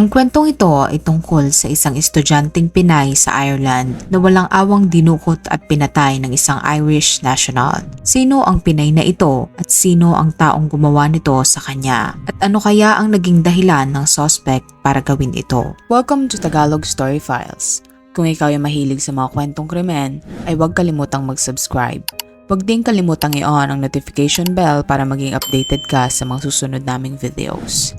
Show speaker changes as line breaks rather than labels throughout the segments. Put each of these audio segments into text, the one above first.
Ang kwentong ito ay tungkol sa isang estudyanteng Pinay sa Ireland na walang awang dinukot at pinatay ng isang Irish national. Sino ang Pinay na ito at sino ang taong gumawa nito sa kanya? At ano kaya ang naging dahilan ng suspect para gawin ito? Welcome to Tagalog Story Files. Kung ikaw ay mahilig sa mga kwentong krimen, ay huwag kalimutang mag-subscribe. Huwag din kalimutang i-on ang notification bell para maging updated ka sa mga susunod naming videos.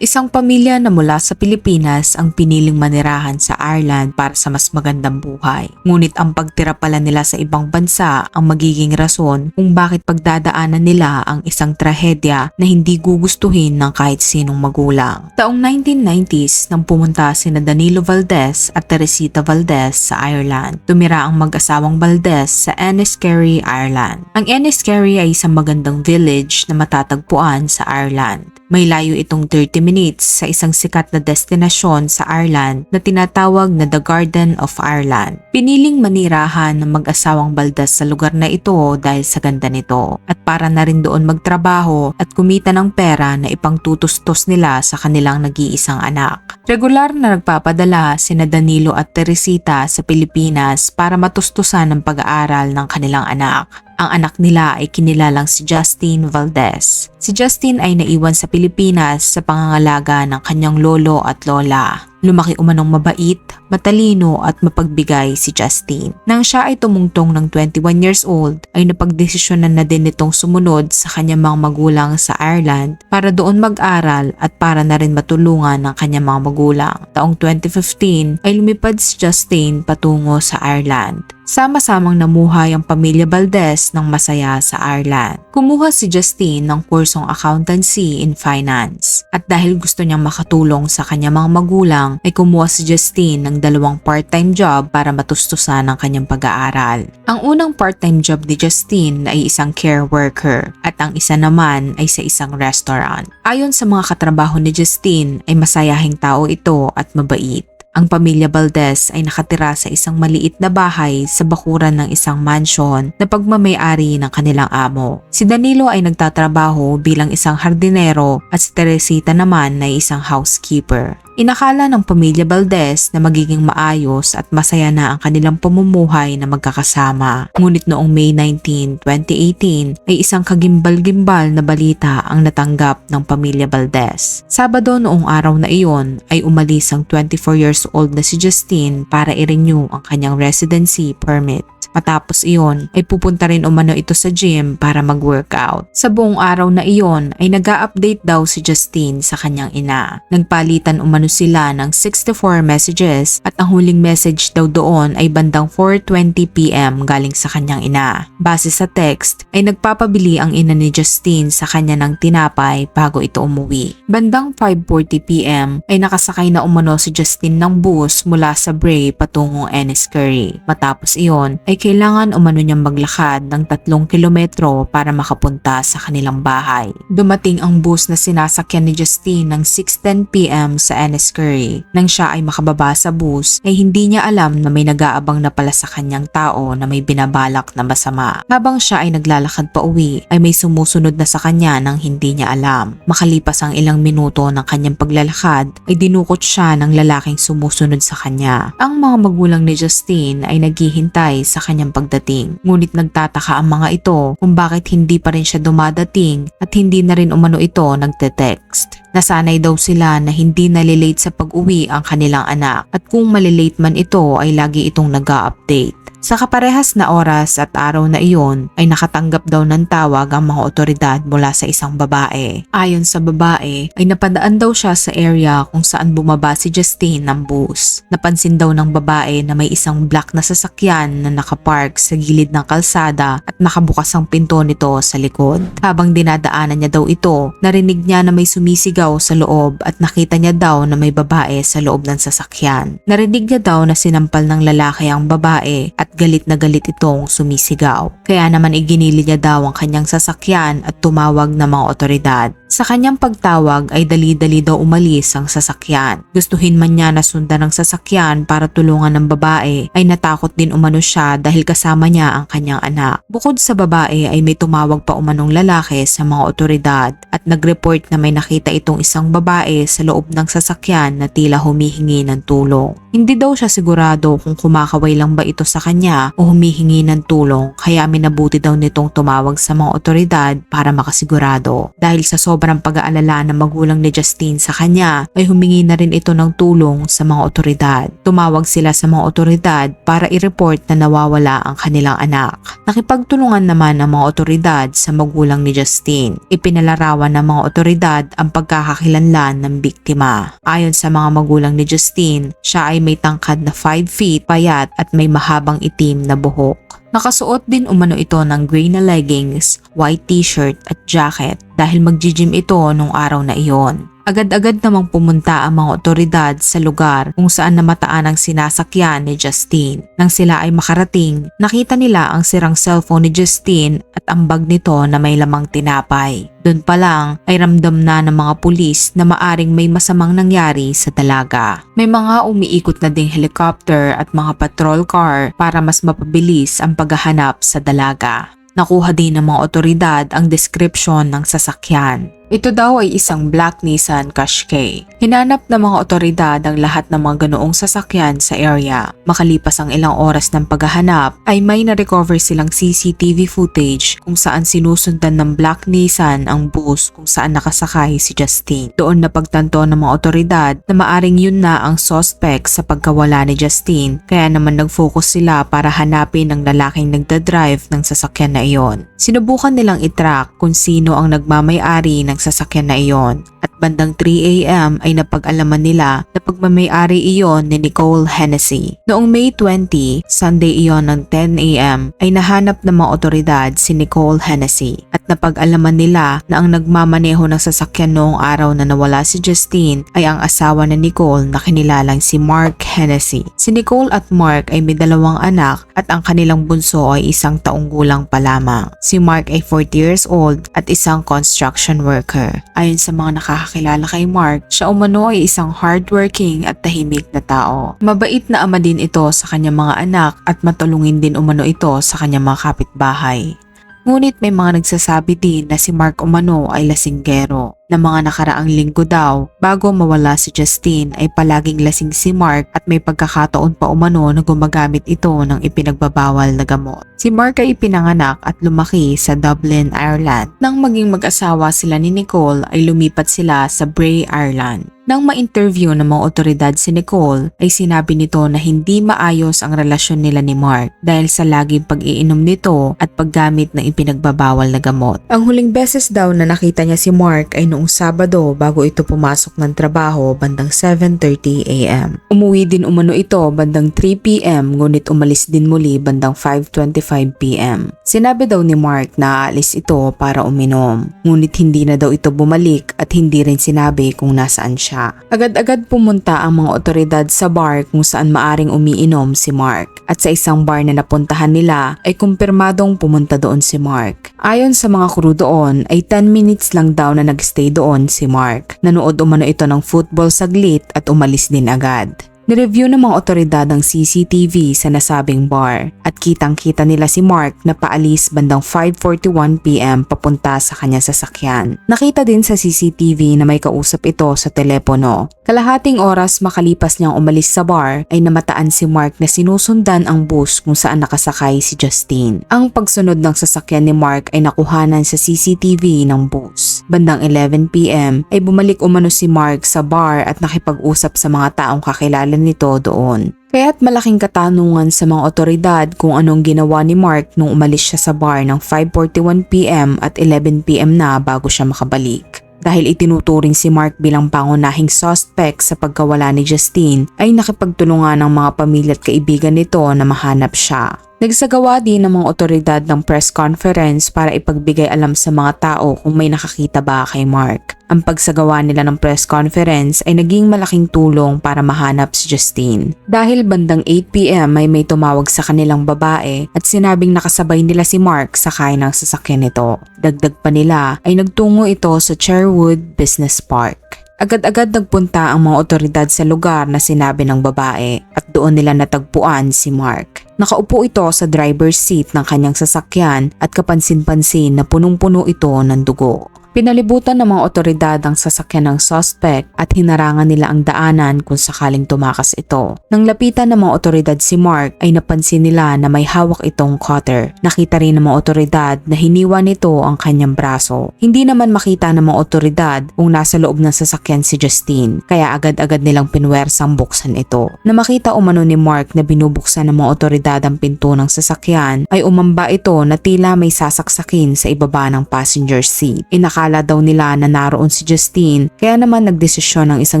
Isang pamilya na mula sa Pilipinas ang piniling manirahan sa Ireland para sa mas magandang buhay. Ngunit ang pagtira pala nila sa ibang bansa ang magiging rason kung bakit pagdadaanan nila ang isang trahedya na hindi gugustuhin ng kahit sinong magulang. Taong 1990s nang pumunta sina Danilo Valdez at Teresita Valdez sa Ireland. Tumira ang mag-asawang Valdez sa Enniskerry, Ireland. Ang Enniskerry ay isang magandang village na matatagpuan sa Ireland. May layo itong 30 minutes sa isang sikat na destinasyon sa Ireland na tinatawag na The Garden of Ireland. Piniling manirahan ng mag-asawang Valdez sa lugar na ito dahil sa ganda nito at para na rin doon magtrabaho at kumita ng pera na ipangtutustos nila sa kanilang nag-iisang anak. Regular na nagpapadala sina Danilo at Teresita sa Pilipinas para matustusan ang pag-aaral ng kanilang anak. Ang anak nila ay kinilalang si Justin Valdez. Si Justin ay naiwan sa Pilipinas sa pangangalaga ng kanyang lolo at lola. Lumaki umanong mabait, matalino at mapagbigay si Justin. Nang siya ay tumungtong ng 21 years old, ay napagdesisyonan na din nitong sumunod sa kanyang mga magulang sa Ireland para doon mag-aral at para na rin matulungan ng kanyang mga magulang. Taong 2015 ay lumipad si Justin patungo sa Ireland. Sama-samang namuhay ang pamilya Valdez ng masaya sa Ireland. Kumuha si Justin ng kursong accountancy in finance at dahil gusto niyang makatulong sa kanyang mga magulang ay kumuha si Justin ng 2 part-time job para matustusan ang kanyang pag-aaral. Ang unang part-time job ni Justin ay isang care worker at ang isa naman ay sa isang restaurant. Ayon sa mga katrabaho ni Justin ay masayahing tao ito at mabait. Ang pamilya Valdez ay nakatira sa isang maliit na bahay sa bakuran ng isang mansion na pagmamay-ari ng kanilang amo. Si Danilo ay nagtatrabaho bilang isang hardinero at si Teresita naman ay isang housekeeper. Inakala ng pamilya Valdez na magiging maayos at masaya na ang kanilang pamumuhay na magkakasama. Ngunit noong May 19, 2018 ay isang kagimbal-gimbal na balita ang natanggap ng pamilya Valdez. Sabado noong araw na iyon ay umalis ang 24 years old na si Justin para i-renew ang kanyang residency permit. Matapos iyon ay pupunta rin umano ito sa gym para mag-workout. Sa buong araw na iyon ay nag-a-update daw si Justin sa kanyang ina. Nagpalitan umano sila ng 64 messages at ang huling message daw doon ay bandang 4:20 PM galing sa kanyang ina. Base sa text ay nagpapabili ang ina ni Justin sa kanya ng tinapay bago ito umuwi. Bandang 5:40 PM ay nakasakay na umano si Justin ng bus mula sa Bray patungong Enniskerry. Matapos iyon ay kailangan umano niyang maglakad ng 3 kilometro para makapunta sa kanilang bahay. Dumating ang bus na sinasakyan ni Justin ng 6:10 PM sa Enniskerry. Nang siya ay makababa sa bus ay hindi niya alam na may nag-aabang na pala sa kanyang tao na may binabalak na masama. Habang siya ay naglalakad pa uwi ay may sumusunod na sa kanya nang hindi niya alam. Makalipas ang ilang minuto ng kanyang paglalakad ay dinukot siya ng lalaking sumusunod sa kanya. Ang mga magulang ni Justin ay naghihintay sa kanyang pagdating. Ngunit nagtataka ang mga ito kung bakit hindi pa rin siya dumadating at hindi na rin umano ito nagte-text. Nasanay daw sila na hindi nalilate sa pag-uwi ang kanilang anak at kung malilate man ito ay lagi itong nag-a-update. Sa kaparehas na oras at araw na iyon ay nakatanggap daw ng tawag ang mga otoridad mula sa isang babae. Ayon sa babae ay napadaan daw siya sa area kung saan bumaba si Justin ng bus. Napansin daw ng babae na may isang black na sasakyan na nakapark sa gilid ng kalsada at nakabukas ang pinto nito sa likod. Habang dinadaanan niya daw ito, narinig niya na may sumisigaw sa loob at nakita niya daw na may babae sa loob ng sasakyan. Narinig niya daw na sinampal ng lalaki ang babae at galit na galit itong sumisigaw. Kaya naman iginili niya daw ang kanyang sasakyan at tumawag ng mga otoridad. Sa kanyang pagtawag ay dali-dali daw umalis ang sasakyan. Gustuhin man niya na sundan ang sasakyan para tulungan ng babae ay natakot din umano siya dahil kasama niya ang kanyang anak. Bukod sa babae ay may tumawag pa umanong lalaki sa mga otoridad at at nag-report na may nakita itong isang babae sa loob ng sasakyan na tila humihingi ng tulong. Hindi daw siya sigurado kung kumakaway lang ba ito sa kanya o humihingi ng tulong, kaya minabuti daw nitong tumawag sa mga otoridad para makasigurado. Dahil sa sobrang pag-aalala ng magulang ni Justine sa kanya ay humingi na rin ito ng tulong sa mga otoridad. Tumawag sila sa mga otoridad para i-report na nawawala ang kanilang anak. Nakipagtulungan naman ang mga otoridad sa magulang ni Justine. Ipinalarawan ng mga otoridad ang pagkakakilanlan ng biktima. Ayon sa mga magulang ni Justine, siya ay may tangkad na 5 feet, payat at may mahabang itim na buhok. Nakasuot din umano ito ng gray na leggings, white t-shirt at jacket dahil mag-gym ito nung araw na iyon. Agad-agad namang pumunta ang mga otoridad sa lugar kung saan namataan ang sinasakyan ni Justine. Nang sila ay makarating, nakita nila ang sirang cellphone ni Justine at ang bag nito na may lamang tinapay. Doon pa lang ay ramdam na ng mga pulis na maaring may masamang nangyari sa dalaga. May mga umiikot na ding helicopter at mga patrol car para mas mapabilis ang paghahanap sa dalaga. Nakuha din ng mga otoridad ang description ng sasakyan. Ito daw ay isang black Nissan Qashqai. Hinanap ng mga otoridad ang lahat ng mga ganoong sasakyan sa area. Makalipas ang ilang oras ng paghahanap ay may na-recover silang CCTV footage kung saan sinusundan ng black Nissan ang bus kung saan nakasakay si Justine. Doon napagtanto ng mga otoridad na maaring yun na ang suspect sa pagkawala ni Justine, kaya naman nag-focus sila para hanapin ang lalaking nagdadrive ng sasakyan na iyon. Sinubukan nilang itrack kung sino ang nagmamay-ari ng sasakyan na iyon at bandang 3 AM ay napag-alaman nila na pagmamay-ari iyon ni Nicole Hennessy. Noong May 20, Sunday iyon ng 10 AM ay nahanap ng mga otoridad si Nicole Hennessy at napag-alaman nila na ang nagmamaneho ng sasakyan noong araw na nawala si Justine ay ang asawa ni Nicole na kinilalang si Mark Hennessy. Si Nicole at Mark ay may 2 anak at ang kanilang bunso ay 1 taong gulang pa lamang. Si Mark ay 40 years old at isang construction worker. Ayon sa mga nakakakilala kay Mark, siya umano ay isang hardworking at tahimik na tao. Mabait na ama din ito sa kanyang mga anak at matulungin din umano ito sa kanyang mga kapitbahay. Ngunit may mga nagsasabi din na si Mark umano ay lasinggero. Na mga nakaraang linggo daw, bago mawala si Justine ay palaging lasing si Mark at may pagkakataon pa umano na gumagamit ito ng ipinagbabawal na gamot. Si Mark ay ipinanganak at lumaki sa Dublin, Ireland. Nang maging mag-asawa sila ni Nicole ay lumipat sila sa Bray, Ireland. Nang ma-interview ng mga otoridad si Nicole ay sinabi nito na hindi maayos ang relasyon nila ni Mark dahil sa laging pag-iinom nito at paggamit ng ipinagbabawal na gamot. Ang huling beses daw na nakita niya si Mark ay noong Sabado bago ito pumasok ng trabaho bandang 7:30 AM. Umuwi din umano ito bandang 3 PM ngunit umalis din muli bandang 5:25 PM. Sinabi daw ni Mark na aalis ito para uminom, ngunit hindi na daw ito bumalik at hindi rin sinabi kung nasaan siya. Agad-agad pumunta ang mga otoridad sa bar kung saan maaring umiinom si Mark at sa isang bar na napuntahan nila ay kumpirmadong pumunta doon si Mark. Ayon sa mga crew doon ay 10 minutes lang daw na nagstay doon si Mark. Nanood umano ito ng football saglit at umalis din agad. Nireview ng mga otoridad ang CCTV sa nasabing bar at kitang-kita nila si Mark na paalis bandang 5:41 PM papunta sa kanyang sasakyan. Nakita din sa CCTV na may kausap ito sa telepono. Kalahating oras makalipas niyang umalis sa bar ay namataan si Mark na sinusundan ang bus kung saan nakasakay si Justine. Ang pagsunod ng sasakyan ni Mark ay nakuhanan sa CCTV ng bus. Bandang 11 PM ay bumalik umano si Mark sa bar at nakipag-usap sa mga taong kakilala nito doon. Kaya't malaking katanungan sa mga otoridad kung anong ginawa ni Mark nung umalis siya sa bar ng 5:41 PM at 11 PM na bago siya makabalik. Dahil itinuturing si Mark bilang pangunahing suspect sa pagkawala ni Justine, ay nakipagtulungan ng mga pamilya at kaibigan nito na mahanap siya. Nagsagawa din ng mga otoridad ng press conference para ipagbigay alam sa mga tao kung may nakakita ba kay Mark. Ang pagsagawa nila ng press conference ay naging malaking tulong para mahanap si Justine. Dahil bandang 8 PM ay may tumawag sa kanilang babae at sinabing nakasabay nila si Mark sakay ng sasakyan nito. Dagdag pa nila ay nagtungo ito sa Cherwood Business Park. Agad-agad nagpunta ang mga otoridad sa lugar na sinabi ng babae at doon nila natagpuan si Mark. Nakaupo ito sa driver's seat ng kanyang sasakyan at kapansin-pansin na punong-puno ito ng dugo. Pinalibutan ng mga otoridad ang sasakyan ng suspect at hinarangan nila ang daanan kung sakaling tumakas ito. Nang lapitan ng mga otoridad si Mark ay napansin nila na may hawak itong cutter. Nakita rin ng mga otoridad na hiniwa nito ang kanyang braso. Hindi naman makita ng mga otoridad kung nasa loob ng sasakyan si Justine, kaya agad-agad nilang pinwersang buksan ito. Na makita umano ni Mark na binubuksan ng mga otoridad ang pinto ng sasakyan ay umamba ito na tila may sasaksakin sa ibaba ng passenger seat. Inakala daw nila na naroon si Justine, kaya naman nagdesisyon ng isang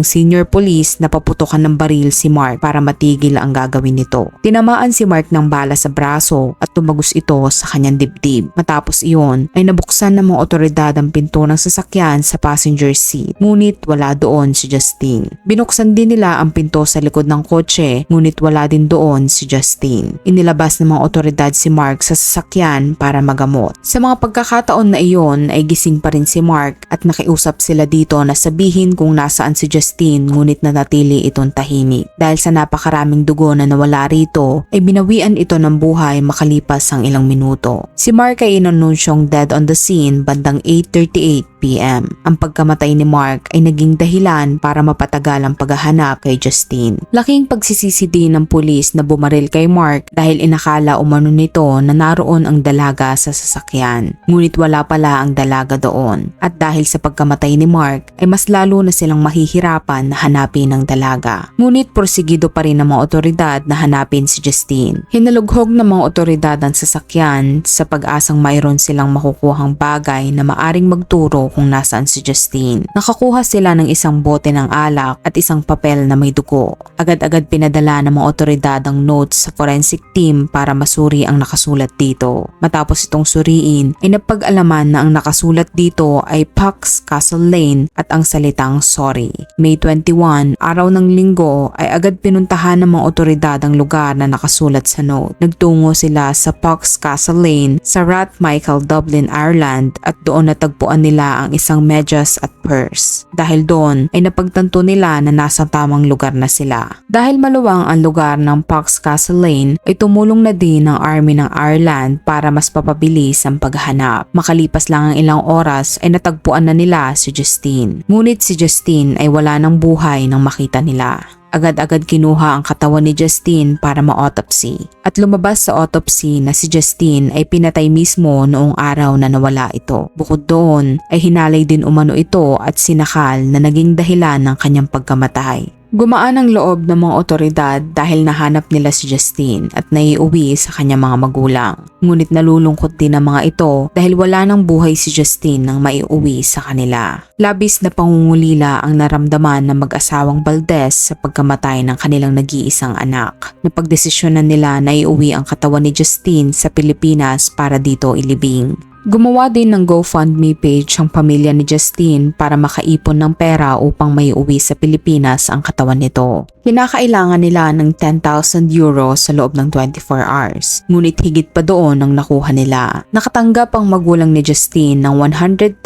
senior police na paputukan ng baril si Mark para matigil ang gagawin nito. Tinamaan si Mark ng bala sa braso at tumagos ito sa kanyang dibdib. Matapos iyon ay nabuksan ng mga otoridad ang pinto ng sasakyan sa passenger seat, ngunit wala doon si Justine. Binuksan din nila ang pinto sa likod ng kotse, ngunit wala din doon si Justine. Inilabas ng mga otoridad si Mark sa sasakyan para magamot. Sa mga pagkakataon na iyon ay gising pa rin si Mark at nakiusap sila dito na sabihin kung nasaan si Justine, ngunit nanatili itong tahimik. Dahil sa napakaraming dugo na nawala rito ay binawian ito ng buhay makalipas ang ilang minuto. Si Mark ay inanunsyong dead on the scene bandang 8:38 p.m. Ang pagkamatay ni Mark ay naging dahilan para mapatagal ang paghahanap kay Justine. Laking pagsisisi din ng pulis na bumaril kay Mark dahil inakala umano nito na naroon ang dalaga sa sasakyan. Ngunit wala pala ang dalaga doon. At dahil sa pagkamatay ni Mark ay mas lalo na silang mahihirapan na hanapin ang dalaga. Ngunit porsigido pa rin ng mga otoridad na hanapin si Justine. Hinalughog ng mga otoridad ang sasakyan sa pag-asang mayroon silang makukuhang bagay na maaring magturo kung nasaan si Justine. Nakakuha sila ng isang bote ng alak at isang papel na may dugo. Agad-agad pinadala ng mga otoridad ang notes sa forensic team para masuri ang nakasulat dito. Matapos itong suriin ay napag-alaman na ang nakasulat dito ay Pucks Castle Lane at ang salitang sorry. May 21, araw ng linggo ay agad pinuntahan ng mga otoridad ang lugar na nakasulat sa note. Nagtungo sila sa Pucks Castle Lane sa Rathmichael, Dublin, Ireland at doon natagpuan nila ang isang medyas at purse. Dahil doon ay napagtanto nila na nasa tamang lugar na sila. Dahil maluwang ang lugar ng Pucks Castle Lane ay tumulong na din ang Army ng Ireland para mas papabilis ang paghahanap. Makalipas lang ang ilang oras ay natagpuan na nila si Justine. Ngunit si Justine ay wala ng buhay nang makita nila. Agad-agad kinuha ang katawan ni Justine para ma-autopsy. At lumabas sa autopsy na si Justine ay pinatay mismo noong araw na nawala ito. Bukod doon ay hinalay din umano ito at sinakal na naging dahilan ng kanyang pagkamatay. Gumaan ang loob ng mga otoridad dahil nahanap nila si Justine at naiuwi sa kanyang mga magulang. Ngunit nalulungkot din ang mga ito dahil wala nang buhay si Justine nang maiuwi sa kanila. Labis na pangungulila ang naramdaman ng mag-asawang Valdez sa pagkamatay ng kanilang nag-iisang anak. Napagdesisyonan nila na iuwi ang katawan ni Justine sa Pilipinas para dito ilibing. Gumawa din ng GoFundMe page ang pamilya ni Justine para makaipon ng pera upang maiuwi sa Pilipinas ang katawan nito. Kinakailangan nila ng 10,000 euro sa loob ng 24 hours. Ngunit higit pa doon ang nakuha nila. Nakatanggap ang magulang ni Justine ng 110,000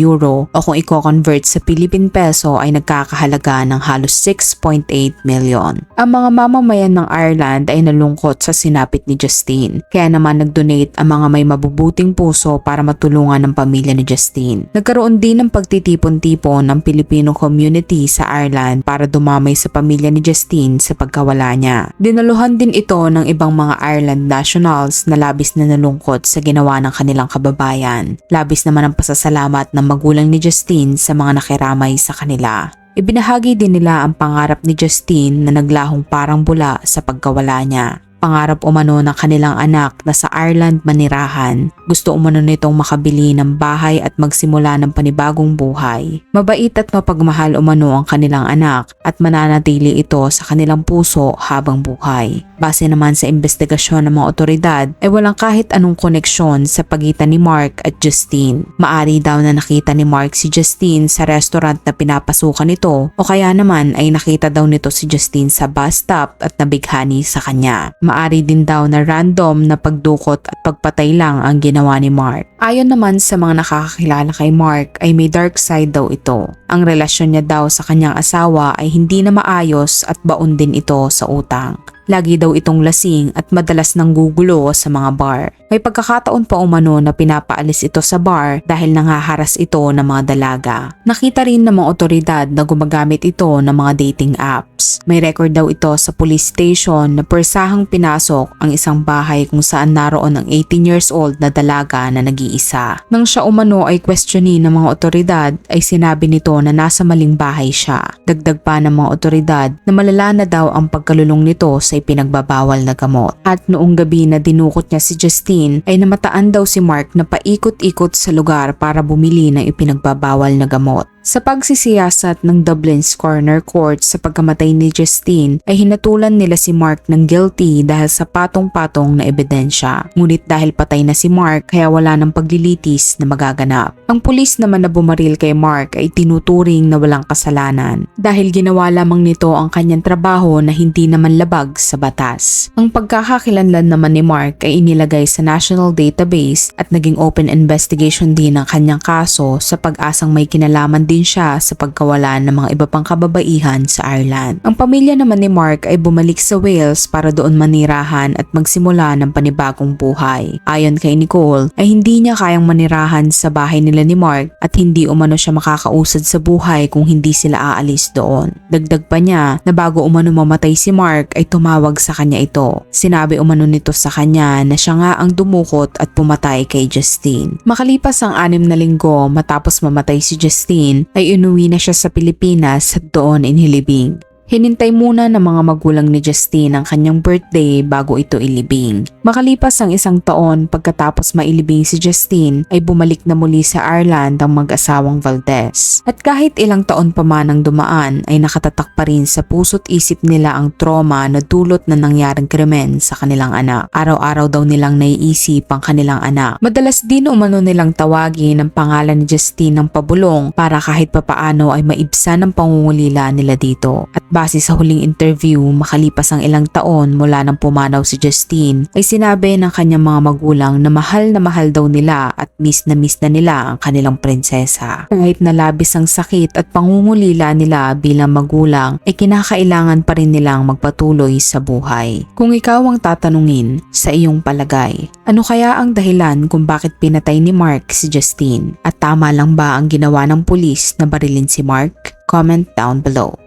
euro o kung i-convert sa Philippine peso ay nagkakahalaga ng halos 6.8 million. Ang mga mamamayan ng Ireland ay nalungkot sa sinapit ni Justine. Kaya naman nag-donate ang mga may mabubuting puso para matulungan ng pamilya ni Justine. Nagkaroon din ng pagtitipon-tipon ng Filipino community sa Ireland para dumamay sa pamilya ni Justine sa pagkawala niya. Dinaluhan din ito ng ibang mga Ireland nationals na labis na nalungkot sa ginawa ng kanilang kababayan. Labis naman ang pasasalamat ng magulang ni Justine sa mga nakiramay sa kanila. Ibinahagi din nila ang pangarap ni Justine na naglahong parang bula sa pagkawala niya. Pangarap umano ng kanilang anak na sa Ireland manirahan. Gusto umano nitong makabili ng bahay at magsimula ng panibagong buhay. Mabait at mapagmahal umano ang kanilang anak at mananatili ito sa kanilang puso habang buhay. Base naman sa investigasyon ng mga otoridad ay walang kahit anong koneksyon sa pagitan ni Mark at Justine. Maari daw na nakita ni Mark si Justine sa restaurant na pinapasukan nito o kaya naman ay nakita daw nito si Justine sa bus stop at nabighani sa kanya. Maari din daw na random na pagdukot at pagpatay lang ang ginawa ni Mark. Ayon naman sa mga nakakakilala kay Mark ay may dark side daw ito. Ang relasyon niya daw sa kanyang asawa ay hindi na maayos at baon din ito sa utang. Lagi daw itong lasing at madalas nang gugulo sa mga bar. May pagkakataon pa umano na pinapaalis ito sa bar dahil nanghaharas ito ng mga dalaga. Nakita rin ng mga otoridad na gumagamit ito ng mga dating apps. May record daw ito sa police station na persahang pinasok ang isang bahay kung saan naroon ang 18 years old na dalaga na nag-iisa. Nang siya umano ay questionin ng mga otoridad ay sinabi nito na nasa maling bahay siya. Dagdag pa ng mga otoridad na malala na daw ang pagkalulong nito sa ipinagbabawal na gamot. At noong gabi na dinukot niya si Justine ay namataan daw si Mark na paikot-ikot sa lugar para bumili ng ipinagbabawal na gamot. Sa pagsisiyasat ng Dublin's Corner Court sa pagkamatay ni Justine ay hinatulan nila si Mark ng guilty dahil sa patong-patong na ebidensya. Ngunit dahil patay na si Mark kaya wala ng paglilitis na magaganap. Ang pulis naman na bumaril kay Mark ay tinuturing na walang kasalanan dahil ginawa lamang nito ang kanyang trabaho na hindi naman labag sa batas. Ang pagkakakilanlan naman ni Mark ay inilagay sa national database at naging open investigation din ang kanyang kaso sa pag-asang may kinalaman din siya sa pagkawala ng mga iba pang kababaihan sa Ireland. Ang pamilya naman ni Mark ay bumalik sa Wales para doon manirahan at magsimula ng panibagong buhay. Ayon kay Nicole ay hindi niya kayang manirahan sa bahay nila ni Mark at hindi umano siya makakausad sa buhay kung hindi sila aalis doon. Dagdag pa niya na bago umano mamatay si Mark ay tumawag sa kanya ito. Sinabi umano nito sa kanya na siya nga ang dumukot at pumatay kay Justine. Makalipas ang 6 na linggo matapos mamatay si Justine ay inuwi na siya sa Pilipinas at doon inilibing. Hinintay muna ng mga magulang ni Justine ang kanyang birthday bago ito ilibing. Makalipas ang 1 taon pagkatapos mailibing si Justine ay bumalik na muli sa Ireland ang mag-asawang Valdez. At kahit ilang taon pa man ang dumaan ay nakatatak pa rin sa puso't isip nila ang trauma na dulot na nangyaring krimen sa kanilang anak. Araw-araw daw nilang naiisip ang kanilang anak. Madalas din umano nilang tawagin ang pangalan ni Justine ng pabulong para kahit papaano ay maibsan ang pangungulila nila dito. At base sa huling interview, makalipas ang ilang taon mula nang pumanaw si Justine, ay sinabi ng kanyang mga magulang na mahal daw nila at miss na nila ang kanilang prinsesa. Kahit na labis ang sakit at pangungulila nila bilang magulang, ay kinakailangan pa rin nilang magpatuloy sa buhay. Kung ikaw ang tatanungin, sa iyong palagay, ano kaya ang dahilan kung bakit pinatay ni Mark si Justine? At tama lang ba ang ginawa ng pulis na barilin si Mark? Comment down below.